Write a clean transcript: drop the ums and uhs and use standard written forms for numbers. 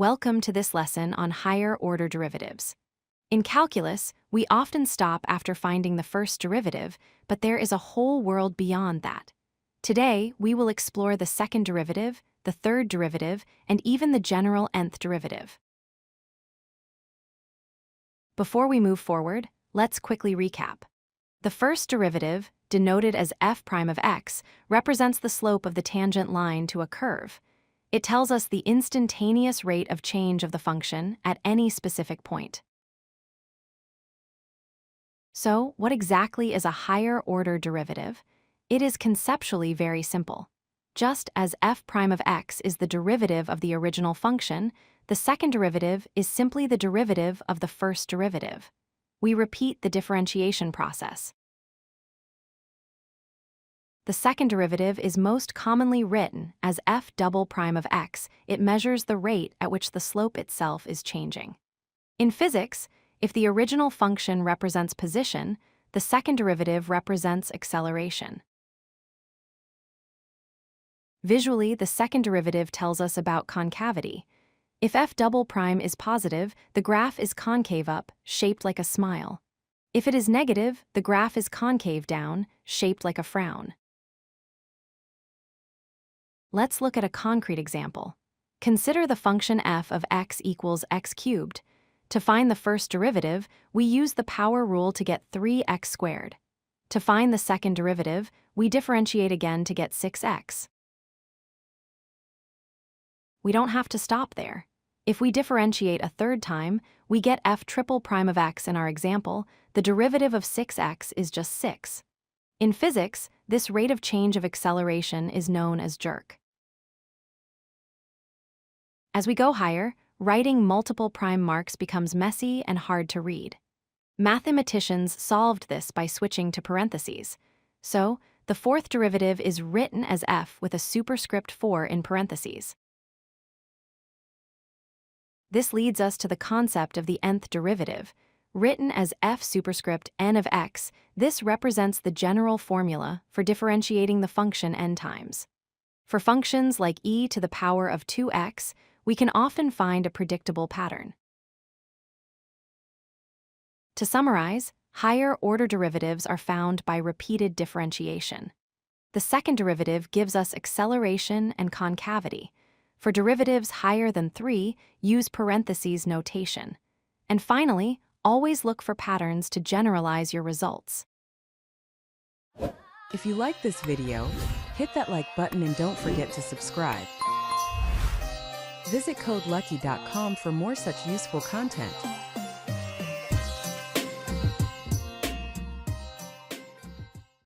Welcome to this lesson on higher-order derivatives. In calculus, we often stop after finding the first derivative, but there is a whole world beyond that. Today, we will explore the second derivative, the third derivative, and even the general nth derivative. Before we move forward, let's quickly recap. The first derivative, denoted as f prime of x, represents the slope of the tangent line to a curve. It tells us the instantaneous rate of change of the function at any specific point. So, what exactly is a higher-order derivative? It is conceptually very simple. Just as f prime of x is the derivative of the original function, the second derivative is simply the derivative of the first derivative. We repeat the differentiation process. The second derivative is most commonly written as f double prime of x. It measures the rate at which the slope itself is changing. In physics, if the original function represents position, the second derivative represents acceleration. Visually, the second derivative tells us about concavity. If f double prime is positive, the graph is concave up, shaped like a smile. If it is negative, the graph is concave down, shaped like a frown. Let's look at a concrete example. Consider the function f of x equals x cubed. To find the first derivative, we use the power rule to get 3x squared. To find the second derivative, we differentiate again to get 6x. We don't have to stop there. If we differentiate a third time, we get f triple prime of x in our example. The derivative of 6x is just 6. In physics, this rate of change of acceleration is known as jerk. As we go higher, writing multiple prime marks becomes messy and hard to read. Mathematicians solved this by switching to parentheses. So, the fourth derivative is written as f with a superscript 4 in parentheses. This leads us to the concept of the nth derivative. Written as f superscript n of x, this represents the general formula for differentiating the function n times. For functions like e to the power of 2x, we can often find a predictable pattern. To summarize, higher-order derivatives are found by repeated differentiation. The second derivative gives us acceleration and concavity. For derivatives higher than 3, use parentheses notation. And finally, always look for patterns to generalize your results. If you like this video, hit that like button and don't forget to subscribe. Visit codelucky.com for more such useful content.